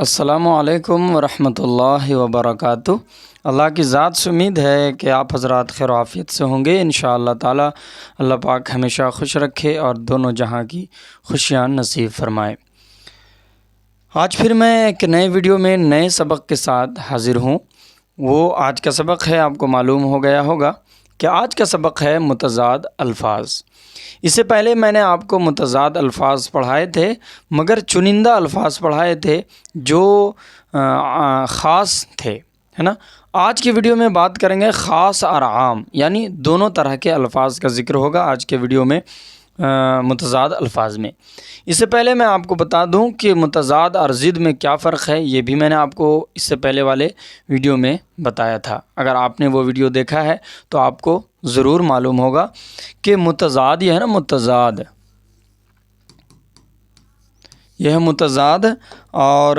السلام علیکم ورحمۃ اللہ وبرکاتہ۔ اللہ کی ذات سے امید ہے کہ آپ حضرات خیر و عافیت سے ہوں گے انشاءاللہ تعالی۔ اللہ پاک ہمیشہ خوش رکھے اور دونوں جہاں کی خوشیاں نصیب فرمائے۔ آج پھر میں ایک نئے ویڈیو میں نئے سبق کے ساتھ حاضر ہوں۔ وہ آج کا سبق ہے، آپ کو معلوم ہو گیا ہوگا کہ آج کا سبق ہے متضاد الفاظ۔ اس سے پہلے میں نے آپ کو متضاد الفاظ پڑھائے تھے، مگر چنندہ الفاظ پڑھائے تھے جو خاص تھے، ہے نا۔ آج کی ویڈیو میں بات کریں گے خاص اور عام، یعنی دونوں طرح کے الفاظ کا ذکر ہوگا آج کے ویڈیو میں متضاد الفاظ میں۔ اس سے پہلے میں آپ کو بتا دوں کہ متضاد اور ضد میں کیا فرق ہے، یہ بھی میں نے آپ کو اس سے پہلے والے ویڈیو میں بتایا تھا۔ اگر آپ نے وہ ویڈیو دیکھا ہے تو آپ کو ضرور معلوم ہوگا کہ متضاد یہ ہے نا، متضاد یہ ہے متضاد اور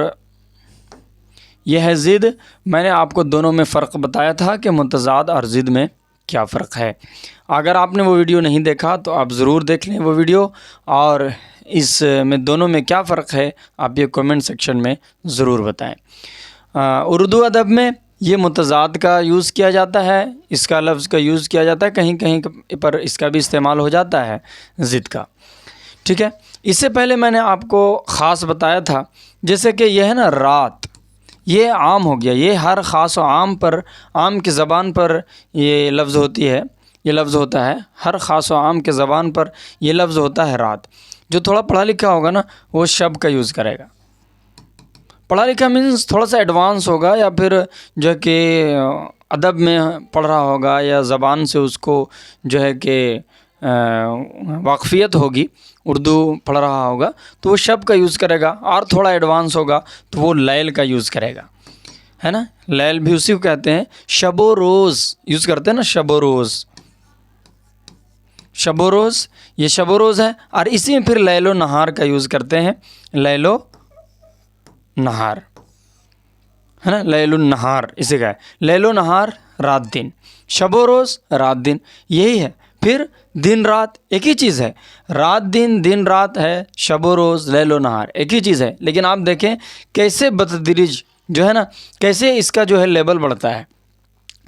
یہ ہے ضد۔ میں نے آپ کو دونوں میں فرق بتایا تھا کہ متضاد اور ضد میں کیا فرق ہے۔ اگر آپ نے وہ ویڈیو نہیں دیکھا تو آپ ضرور دیکھ لیں وہ ویڈیو، اور اس میں دونوں میں کیا فرق ہے آپ یہ کومنٹ سیکشن میں ضرور بتائیں۔ اردو ادب میں یہ متضاد کا یوز کیا جاتا ہے، اس کا لفظ کا یوز کیا جاتا ہے، کہیں کہیں پر اس کا بھی استعمال ہو جاتا ہے ضد کا، ٹھیک ہے۔ اس سے پہلے میں نے آپ کو خاص بتایا تھا، جیسے کہ یہ ہے نا رات، یہ عام ہو گیا، یہ ہر خاص و عام پر، عام کی زبان پر یہ لفظ ہوتی ہے، یہ لفظ ہوتا ہے ہر خاص و عام کے زبان پر یہ لفظ ہوتا ہے رات۔ جو تھوڑا پڑھا لکھا ہوگا نا وہ شب کا یوز کرے گا۔ پڑھا لکھا مینس تھوڑا سا ایڈوانس ہوگا، یا پھر جو کہ ادب میں پڑھ رہا ہوگا، یا زبان سے اس کو جو ہے کہ واقفیت ہوگی، اردو پڑھ رہا ہوگا تو وہ شب کا یوز کرے گا، اور تھوڑا ایڈوانس ہوگا تو وہ لیل کا یوز کرے گا، ہے نا۔ لیل بھی اسی کو کہتے ہیں، شب و روز یوز کرتے ہیں نا، شب و روز، شب و روز، یہ شب و روز ہے۔ اور اسی میں پھر لیل و نہار کا یوز کرتے ہیں، لیل و نہار، ہے نا، لیل النہار اسے کہا ہے، لیل و نہار رات دن، شب و روز رات دن، یہی ہے۔ پھر دن رات ایک ہی چیز ہے، رات دن، دن رات ہے، شب و روز، لیل و نہار ایک ہی چیز ہے، لیکن آپ دیکھیں کیسے بتدریج جو ہے نا، کیسے اس کا جو ہے لیبل بڑھتا ہے۔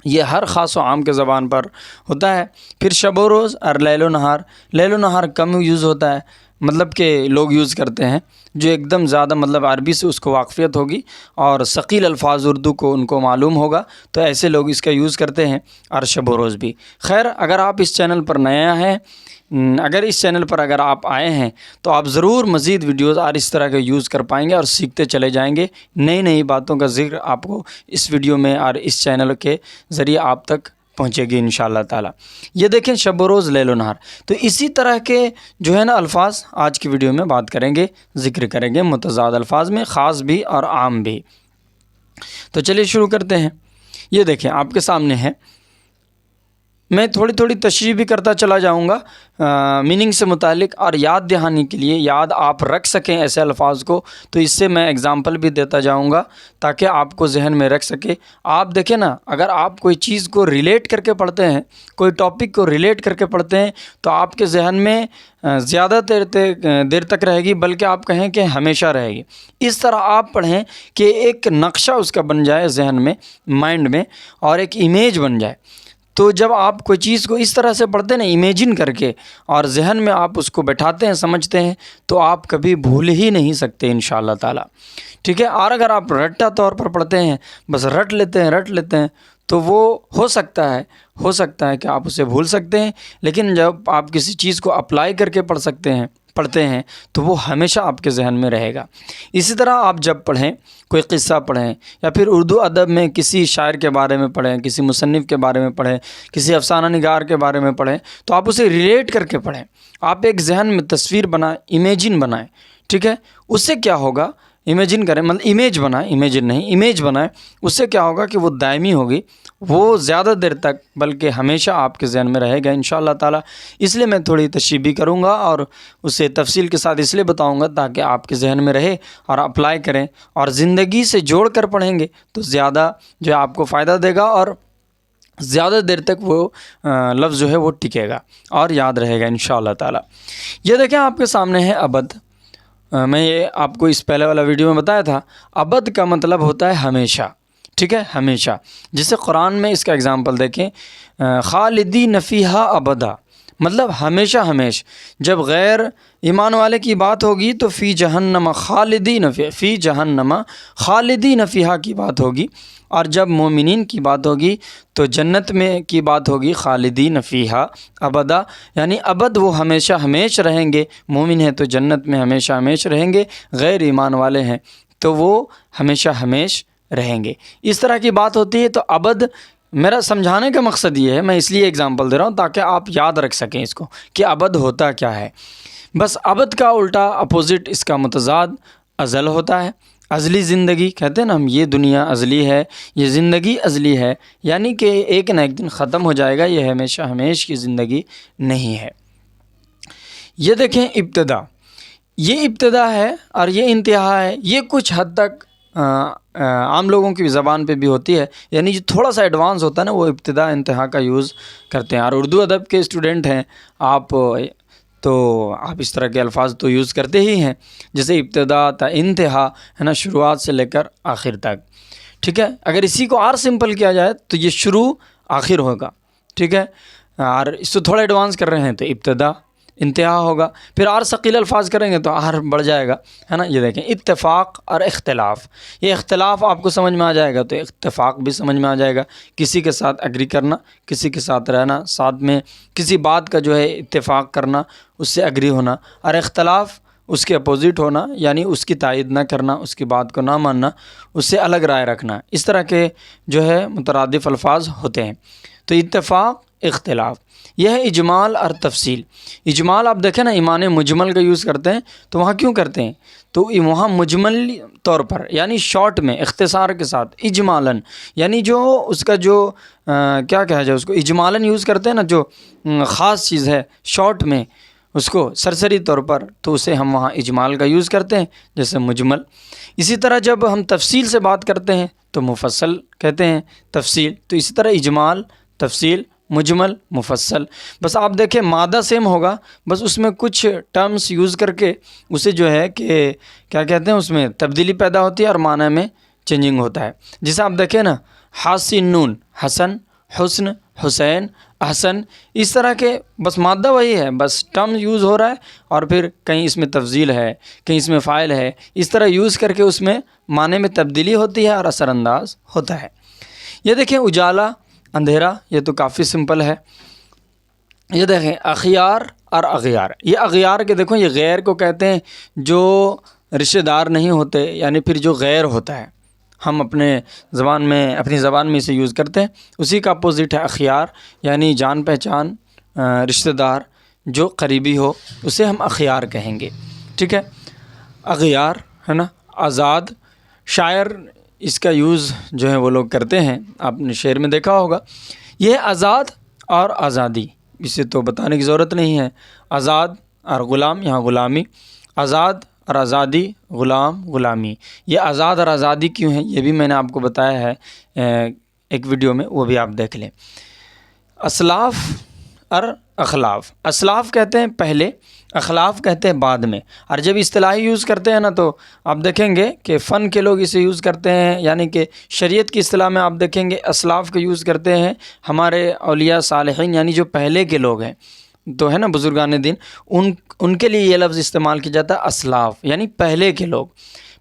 یہ ہر خاص و عام کے زبان پر ہوتا ہے۔ پھر شب و روز اور لیل و نہار، لیل و نہار کم یوز ہوتا ہے، مطلب کہ لوگ یوز کرتے ہیں جو ایک دم زیادہ مطلب عربی سے اس کو واقفیت ہوگی اور ثقیل الفاظ اردو کو ان کو معلوم ہوگا، تو ایسے لوگ اس کا یوز کرتے ہیں، اور شب و روز بھی۔ خیر، اگر آپ اس چینل پر نیا ہیں، اگر اس چینل پر اگر آپ آئے ہیں تو آپ ضرور مزید ویڈیوز اور اس طرح کے یوز کر پائیں گے اور سیکھتے چلے جائیں گے۔ نئی نئی باتوں کا ذکر آپ کو اس ویڈیو میں اور اس چینل کے ذریعے آپ تک پہنچے گی انشاءاللہ تعالی۔ یہ دیکھیں شب و روز، لیل و نہار، تو اسی طرح کے جو ہے نا الفاظ آج کی ویڈیو میں بات کریں گے، ذکر کریں گے متضاد الفاظ میں، خاص بھی اور عام بھی۔ تو چلیے شروع کرتے ہیں۔ یہ دیکھیں آپ کے سامنے ہے، میں تھوڑی تھوڑی تشریح بھی کرتا چلا جاؤں گا میننگ سے متعلق، اور یاد دہانی کے لیے، یاد آپ رکھ سکیں ایسے الفاظ کو، تو اس سے میں اگزامپل بھی دیتا جاؤں گا تاکہ آپ کو ذہن میں رکھ سکے۔ آپ دیکھیں نا، اگر آپ کوئی چیز کو ریلیٹ کر کے پڑھتے ہیں، کوئی ٹاپک کو ریلیٹ کر کے پڑھتے ہیں، تو آپ کے ذہن میں زیادہ دیر تک رہے گی، بلکہ آپ کہیں کہ ہمیشہ رہے گی۔ اس طرح آپ پڑھیں کہ ایک نقشہ اس کا بن جائے ذہن میں، مائنڈ میں، اور ایک امیج بن جائے۔ تو جب آپ کوئی چیز کو اس طرح سے پڑھتے ہیں نا، امیجن کر کے، اور ذہن میں آپ اس کو بیٹھاتے ہیں، سمجھتے ہیں، تو آپ کبھی بھول ہی نہیں سکتے انشاءاللہ تعالی، ٹھیک ہے۔ اور اگر آپ رٹا طور پر پڑھتے ہیں، بس رٹ لیتے ہیں تو وہ ہو سکتا ہے کہ آپ اسے بھول سکتے ہیں، لیکن جب آپ کسی چیز کو اپلائی کر کے پڑھتے ہیں تو وہ ہمیشہ آپ کے ذہن میں رہے گا۔ اسی طرح آپ جب پڑھیں، کوئی قصہ پڑھیں، یا پھر اردو ادب میں کسی شاعر کے بارے میں پڑھیں، کسی مصنف کے بارے میں پڑھیں، کسی افسانہ نگار کے بارے میں پڑھیں، تو آپ اسے ریلیٹ کر کے پڑھیں، آپ ایک ذہن میں تصویر بنائیں، امیجن بنائیں، ٹھیک ہے۔ اس سے کیا ہوگا، امیجن کریں، مطلب امیج بنائیں، امیجن نہیں، امیج بنائیں، اس سے کیا ہوگا کہ وہ دائمی ہوگی، وہ زیادہ دیر تک بلکہ ہمیشہ آپ کے ذہن میں رہے گا انشاءاللہ تعالی۔ اس لیے میں تھوڑی تشریح بھی کروں گا اور اسے تفصیل کے ساتھ اس لیے بتاؤں گا تاکہ آپ کے ذہن میں رہے اور اپلائی کریں، اور زندگی سے جوڑ کر پڑھیں گے تو زیادہ جو ہے آپ کو فائدہ دے گا، اور زیادہ دیر تک وہ لفظ جو ہے وہ ٹکے گا اور یاد رہے گا انشاءاللہ تعالی۔ یہ دیکھیں آپ کے سامنے ہے ابد، میں یہ آپ کو اس پہلے والا ویڈیو میں بتایا تھا، ابد کا مطلب ہوتا ہے ہمیشہ، ٹھیک ہے، ہمیشہ. جیسے قرآن میں اس کا اگزامپل دیکھیں، خالدین فیہا ابدا، مطلب ہمیشہ ہمیش. جب غیر ایمان والے کی بات ہوگی تو فی جہنم خالدین فی جہنم خالدین فیہا کی بات ہوگی، اور جب مومنین کی بات ہوگی تو جنت میں کی بات ہوگی خالدین فیہا ابدا، یعنی ابد وہ ہمیشہ ہمیش رہیں گے. مومن ہیں تو جنت میں ہمیشہ ہمیش رہیں گے، غیر ایمان والے ہیں تو وہ ہمیشہ ہمیش رہیں گے. اس طرح کی بات ہوتی ہے. تو ابد، میرا سمجھانے کا مقصد یہ ہے، میں اس لیے اگزامپل دے رہا ہوں تاکہ آپ یاد رکھ سکیں اس کو کہ ابد ہوتا کیا ہے. بس ابد کا الٹا اپوزٹ، اس کا متضاد ازل ہوتا ہے. ازلی زندگی کہتے ہیں نا ہم، یہ دنیا ازلی ہے، یہ زندگی ازلی ہے، یعنی کہ ایک نہ ایک دن ختم ہو جائے گا، یہ ہمیشہ ہمیش کی زندگی نہیں ہے. یہ دیکھیں ابتدا، یہ ابتدا ہے اور یہ انتہا ہے. یہ کچھ حد تک عام لوگوں کی زبان پہ بھی ہوتی ہے، یعنی جو تھوڑا سا ایڈوانس ہوتا ہے نا وہ ابتدا انتہا کا یوز کرتے ہیں. اور اردو ادب کے اسٹوڈنٹ ہیں آپ تو آپ اس طرح کے الفاظ تو یوز کرتے ہی ہیں، جیسے ابتدا تا انتہا ہے نا، شروعات سے لے کر آخر تک. ٹھیک ہے، اگر اسی کو اور سمپل کیا جائے تو یہ شروع آخر ہوگا. ٹھیک ہے، اور اس سے تھوڑا ایڈوانس کر رہے ہیں تو ابتدا انتہا ہوگا. پھر اور ثقیل الفاظ کریں گے تو اور بڑھ جائے گا، ہے نا. یہ دیکھیں اتفاق اور اختلاف، یہ اختلاف آپ کو سمجھ میں آ جائے گا تو اتفاق بھی سمجھ میں آ جائے گا. کسی کے ساتھ ایگری کرنا، کسی کے ساتھ رہنا، ساتھ میں کسی بات کا جو ہے اتفاق کرنا، اس سے ایگری ہونا. اور اختلاف اس کے اپوزٹ ہونا، یعنی اس کی تائید نہ کرنا، اس کی بات کو نہ ماننا، اس سے الگ رائے رکھنا. اس طرح کے جو ہے مترادف الفاظ ہوتے ہیں. تو اتفاق، اختلاف، یہ ہے اجمال اور تفصیل. اجمال آپ دیکھیں نا، ایمان مجمل کا یوز کرتے ہیں تو وہاں کیوں کرتے ہیں؟ تو وہاں مجمل طور پر، یعنی شارٹ میں، اختصار کے ساتھ، اجمالاً، یعنی جو اس کا جو کیا کہا جائے، اس کو اجمالاً یوز کرتے ہیں نا، جو خاص چیز ہے شارٹ میں اس کو سرسری طور پر، تو اسے ہم وہاں اجمال کا یوز کرتے ہیں، جیسے مجمل. اسی طرح جب ہم تفصیل سے بات کرتے ہیں تو مفصل کہتے ہیں تفصیل. تو اسی طرح اجمال، تفصیل، مجمل، مفصل. بس آپ دیکھیں مادہ سیم ہوگا، بس اس میں کچھ ٹرمز یوز کر کے اسے جو ہے کہ کیا کہتے ہیں، اس میں تبدیلی پیدا ہوتی ہے اور معنی میں چینجنگ ہوتا ہے. جیسے آپ دیکھیں نا، حاسنون، حسن، حسن، حسین، احسن، اس طرح کے بس مادہ وہی ہے، بس ٹرم یوز ہو رہا ہے اور پھر کہیں اس میں تفضیل ہے، کہیں اس میں فاعل ہے. اس طرح یوز کر کے اس میں معنی میں تبدیلی ہوتی ہے اور اثر انداز ہوتا ہے. یہ دیکھیں اجالا، اندھیرا، یہ تو کافی سمپل ہے. یہ دیکھیں اخیار اور اغیار. یہ اغیار کے دیکھو، یہ غیر کو کہتے ہیں جو رشتہ دار نہیں ہوتے، یعنی پھر جو غیر ہوتا ہے، ہم اپنی زبان میں اسے یوز کرتے ہیں. اسی کا اپوزٹ ہے اخیار، یعنی جان پہچان رشتہ دار جو قریبی ہو، اسے ہم اخیار کہیں گے. ٹھیک ہے، اغیار ہے نا. آزاد، شاعر اس کا یوز جو ہے وہ لوگ کرتے ہیں، آپ نے شعر میں دیکھا ہوگا. یہ آزاد اور آزادی، اسے تو بتانے کی ضرورت نہیں ہے. آزاد اور غلام، یہاں غلامی. آزاد اور آزادی، غلام، غلامی. یہ آزاد اور آزادی کیوں ہیں یہ بھی میں نے آپ کو بتایا ہے ایک ویڈیو میں، وہ بھی آپ دیکھ لیں. اسلاف اور اخلاف. اسلاف کہتے ہیں پہلے، اخلاف کہتے ہیں بعد میں. اور جب اصطلاحی یوز کرتے ہیں نا تو آپ دیکھیں گے کہ فن کے لوگ اسے یوز کرتے ہیں، یعنی کہ شریعت کی اصطلاح میں آپ دیکھیں گے اسلاف کا یوز کرتے ہیں ہمارے اولیاء صالحین، یعنی جو پہلے کے لوگ ہیں تو ہے نا بزرگان دین، ان کے لیے یہ لفظ استعمال کیا جاتا ہے اسلاف، یعنی پہلے کے لوگ.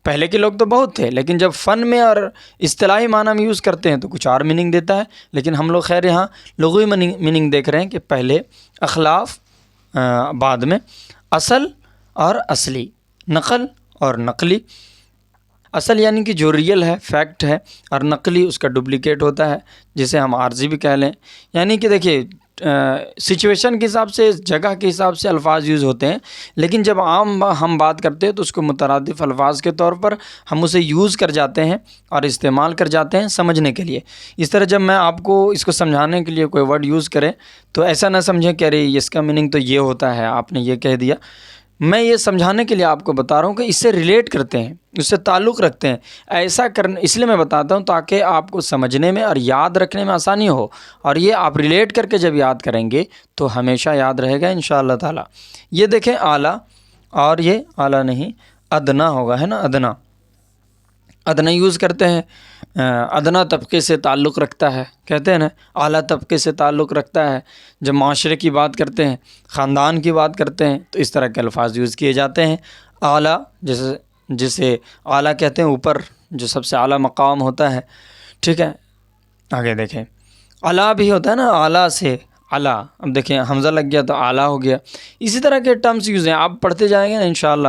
پہلے کے لوگ تو بہت تھے، لیکن جب فن میں اور اصطلاحی معنی میں یوز کرتے ہیں تو کچھ اور میننگ دیتا ہے. لیکن ہم لوگ خیر یہاں لغوی میننگ دیکھ رہے ہیں کہ پہلے، اخلاف بعد میں، اصل اور اصلی، نقل اور نقلی. اصل یعنی کہ جو ریئل ہے، فیکٹ ہے، اور نقلی اس کا ڈپلیکیٹ ہوتا ہے، جسے ہم عارضی بھی کہہ لیں. یعنی کہ دیکھیے سچویشن کے حساب سے، جگہ کے حساب سے الفاظ یوز ہوتے ہیں، لیکن جب عام ہم بات کرتے ہیں تو اس کو مترادف الفاظ کے طور پر ہم اسے یوز کر جاتے ہیں اور استعمال کر جاتے ہیں سمجھنے کے لیے. اس طرح جب میں آپ کو اس کو سمجھانے کے لیے کوئی ورڈ یوز کرے تو ایسا نہ سمجھیں کہ ارے اس کا میننگ تو یہ ہوتا ہے، آپ نے یہ کہہ دیا. میں یہ سمجھانے کے لیے آپ کو بتا رہا ہوں کہ اس سے ریلیٹ کرتے ہیں، اس سے تعلق رکھتے ہیں. ایسا کرنے اس لیے میں بتاتا ہوں تاکہ آپ کو سمجھنے میں اور یاد رکھنے میں آسانی ہو، اور یہ آپ ریلیٹ کر کے جب یاد کریں گے تو ہمیشہ یاد رہے گا انشاءاللہ تعالی. یہ دیکھیں اعلیٰ، اور یہ اعلیٰ نہیں، ادنا ہوگا، ہے نا، ادنا، ادنا یوز کرتے ہیں، ادنا طبقے سے تعلق رکھتا ہے، کہتے ہیں نا اعلیٰ طبقے سے تعلق رکھتا ہے۔ جب معاشرے کی بات کرتے ہیں، خاندان کی بات کرتے ہیں، تو اس طرح کے الفاظ یوز کیے جاتے ہیں۔ اعلیٰ جسے اعلیٰ کہتے ہیں، اوپر جو سب سے اعلیٰ مقام ہوتا ہے، ٹھیک ہے۔ آگے دیکھیں، اعلیٰ بھی ہوتا ہے نا، اعلیٰ سے اعلیٰ، اب دیکھیں حمزہ لگ گیا تو اعلیٰ ہو گیا۔ اسی طرح کے ٹرمز یوز ہیں، آپ پڑھتے جائیں گے نا انشاءاللہ،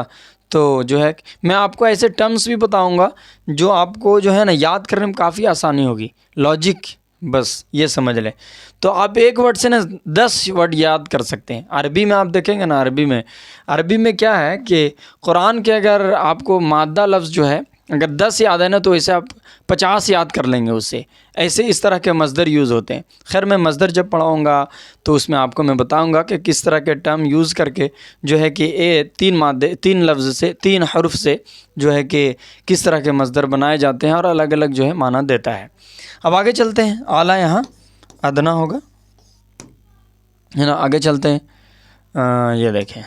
تو جو ہے میں آپ کو ایسے ٹرمز بھی بتاؤں گا جو آپ کو جو ہے نا یاد کرنے میں کافی آسانی ہوگی، لاجک، بس یہ سمجھ لیں۔ تو آپ ایک ورڈ سے نا 10 ورڈ یاد کر سکتے ہیں۔ عربی میں آپ دیکھیں گے نا، عربی میں کیا ہے کہ قرآن کے اگر آپ کو مادہ لفظ جو ہے اگر 10 یاد ہے نا تو اسے آپ 50 یاد کر لیں گے اس سے، ایسے اس طرح کے مصدر یوز ہوتے ہیں۔ خیر میں مصدر جب پڑھاؤں گا تو اس میں آپ کو میں بتاؤں گا کہ کس طرح کے ٹرم یوز کر کے جو ہے کہ 3 لفظ سے 3 حرف سے جو ہے کہ کس طرح کے مصدر بنائے جاتے ہیں اور الگ الگ جو ہے معنی دیتا ہے۔ اب آگے چلتے ہیں، اعلیٰ یہاں ادنا ہوگا، ہے نا۔ آگے چلتے ہیں، یہ دیکھیں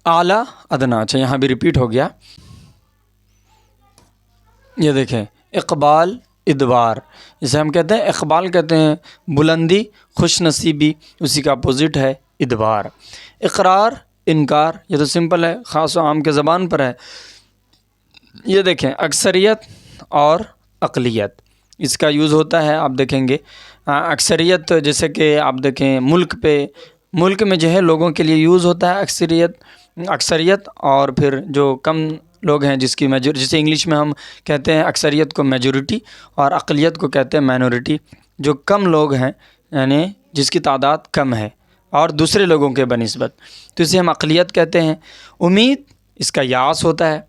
اعلیٰ ادنا، اچھا یہاں بھی ریپیٹ ہو گیا۔ یہ دیکھیں اقبال ادبار، اسے ہم کہتے ہیں اقبال، کہتے ہیں بلندی، خوش نصیبی، اسی کا اپوزٹ ہے ادبار۔ اقرار انکار، یہ تو سمپل ہے، خاص و عام کے زبان پر ہے۔ یہ دیکھیں اکثریت اور اقلیت، اس کا یوز ہوتا ہے، آپ دیکھیں گے اکثریت جیسے کہ آپ دیکھیں ملک میں جو ہے لوگوں کے لیے یوز ہوتا ہے اکثریت، اور پھر جو کم لوگ ہیں جسے انگلش میں ہم کہتے ہیں اکثریت کو میجورٹی اور اقلیت کو کہتے ہیں مائنورٹی۔ جو کم لوگ ہیں یعنی جس کی تعداد کم ہے اور دوسرے لوگوں کے بنسبت، تو اسے ہم اقلیت کہتے ہیں۔ امید، اس کا یاس ہوتا ہے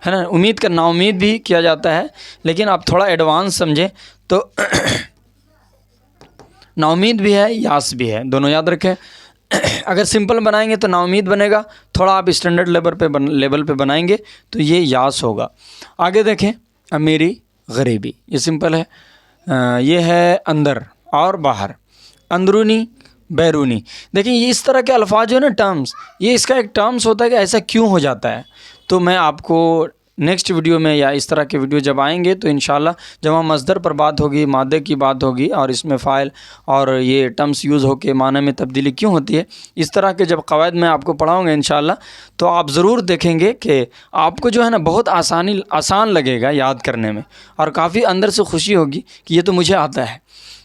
نا، امید کا نا امید بھی کیا جاتا ہے، لیکن آپ تھوڑا ایڈوانس سمجھیں تو نا امید بھی ہے، یاس بھی ہے، دونوں یاد رکھیں۔ اگر سمپل بنائیں گے تو نا امید بنے گا، تھوڑا آپ اسٹینڈرڈ لیول پہ بنائیں گے تو یہ یاس ہوگا۔ آگے دیکھیں امیری غریبی، یہ سمپل ہے، یہ ہے اندر اور باہر، اندرونی بیرونی۔ دیکھیں یہ اس طرح کے الفاظ جو ہے نا ٹرمز، یہ اس کا ایک ٹرمز ہوتا ہے کہ ایسا کیوں ہو جاتا ہے، تو میں آپ کو نیکسٹ ویڈیو میں یا اس طرح کے ویڈیو جب آئیں گے تو انشاءاللہ جب ہم مصدر پر بات ہوگی، مادے کی بات ہوگی اور اس میں فاعل اور یہ ٹرمز یوز ہو کے معنی میں تبدیلی کیوں ہوتی ہے، اس طرح کے جب قواعد میں آپ کو پڑھاؤں گا انشاءاللہ، تو آپ ضرور دیکھیں گے کہ آپ کو جو ہے نا بہت آسان لگے گا یاد کرنے میں، اور کافی اندر سے خوشی ہوگی کہ یہ تو مجھے آتا ہے،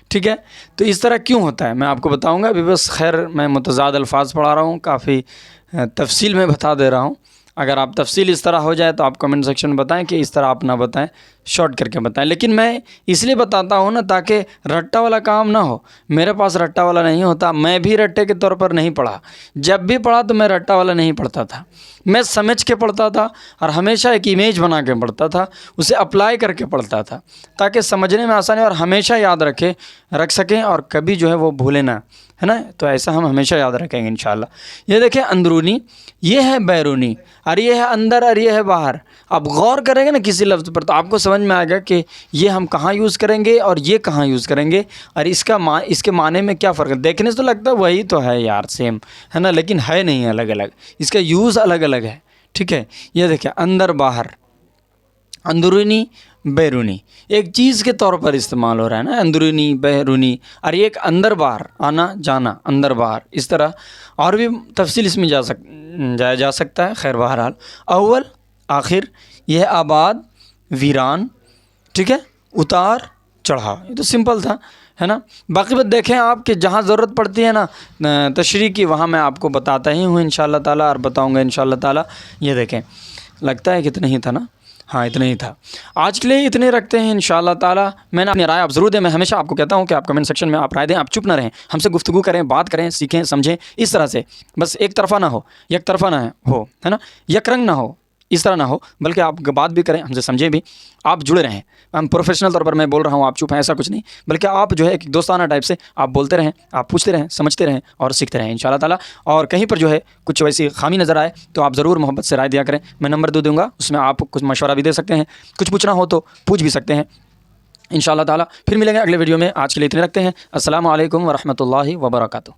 ٹھیک ہے۔ تو اس طرح کیوں ہوتا ہے میں آپ کو بتاؤں گا، ابھی بس خیر میں متضاد الفاظ پڑھا رہا ہوں، کافی تفصیل میں بتا دے رہا ہوں۔ اگر آپ تفصیل اس طرح ہو جائے تو آپ کمنٹ سیکشن میں بتائیں کہ اس طرح آپ نہ بتائیں، شارٹ کر کے بتائیں، لیکن میں اس لیے بتاتا ہوں نا تاکہ رٹا والا کام نہ ہو۔ میرے پاس رٹا والا نہیں ہوتا، میں بھی رٹے کے طور پر نہیں پڑھا، جب بھی پڑھا تو میں رٹا والا نہیں پڑھتا تھا، میں سمجھ کے پڑھتا تھا اور ہمیشہ ایک امیج بنا کے پڑھتا تھا، اسے اپلائی کر کے پڑھتا تھا تاکہ سمجھنے میں آسانی اور ہمیشہ یاد رکھ سکیں اور کبھی جو ہے وہ بھولے نہ، ہے نا۔ تو ایسا ہم ہمیشہ یاد رکھیں گے انشاءاللہ۔ یہ دیکھیں اندرونی، یہ ہے بیرونی، اور یہ ہے اندر اور یہ ہے باہر۔ اب غور کریں گے نا کسی لفظ پر تو آپ کو سمجھ میں آئے گا کہ یہ ہم کہاں یوز کریں گے اور یہ کہاں یوز کریں گے، اور اس کے معنی میں کیا فرق ہے۔ دیکھنے سے تو لگتا ہے وہی تو ہے یار، سیم ہے نا، لیکن ہے نہیں، الگ الگ، اس کا یوز الگ الگ ہے، ٹھیک ہے۔ یہ دیکھیں اندر باہر، اندرونی بیرونی، ایک چیز کے طور پر استعمال ہو رہا ہے نا، اندرونی بیرونی، اور ایک اندر باہر، آنا جانا، اندر باہر، اس طرح اور بھی تفصیل اس میں جایا جا سکتا ہے۔ خیر بہرحال اول آخر، یہ آباد ویران، ٹھیک ہے، اتار چڑھا، یہ تو سمپل تھا، ہے نا۔ باقی بات دیکھیں آپ کہ جہاں ضرورت پڑتی ہے نا تشریح کی، وہاں میں آپ کو بتاتا ہی ہوں انشاءاللہ تعالیٰ، اور بتاؤں گا انشاءاللہ تعالیٰ۔ یہ دیکھیں لگتا ہے کہ اتنا ہی تھا نا، ہاں اتنا ہی تھا، آج کے لیے اتنے رکھتے ہیں انشاءاللہ تعالیٰ۔ میں نے اپنی رائے آپ ضرور دیں، میں ہمیشہ آپ کو کہتا ہوں کہ آپ کمنٹ سیکشن میں آپ رائے دیں، آپ چپ نہ رہیں، ہم سے گفتگو کریں، بات کریں، سیکھیں، سمجھیں، اس طرح سے، بس ایک طرفہ نہ ہو، یک طرفہ نہ ہو، ہے نا، یک رنگ نہ ہو، اس طرح نہ ہو، بلکہ آپ بات بھی کریں، ہم سے سمجھیں بھی، آپ جڑے رہیں۔ ہم پروفیشنل طور پر میں بول رہا ہوں آپ چپ ہیں ایسا کچھ نہیں، بلکہ آپ جو ہے ایک دوستانہ ٹائپ سے آپ بولتے رہیں، آپ پوچھتے رہیں، سمجھتے رہیں اور سیکھتے رہیں انشاءاللہ تعالیٰ۔ اور کہیں پر جو ہے کچھ ویسی خامی نظر آئے تو آپ ضرور محبت سے رائے دیا کریں، میں نمبر دوں گا، اس میں آپ کچھ مشورہ بھی دے سکتے ہیں، کچھ پوچھنا ہو تو پوچھ بھی سکتے ہیں انشاءاللہ تعالیٰ۔ پھر ملیں گے اگلے ویڈیو میں، آج کے لیے اتنے رکھتے ہیں۔ السلام علیکم ورحمۃ اللہ وبرکاتہ۔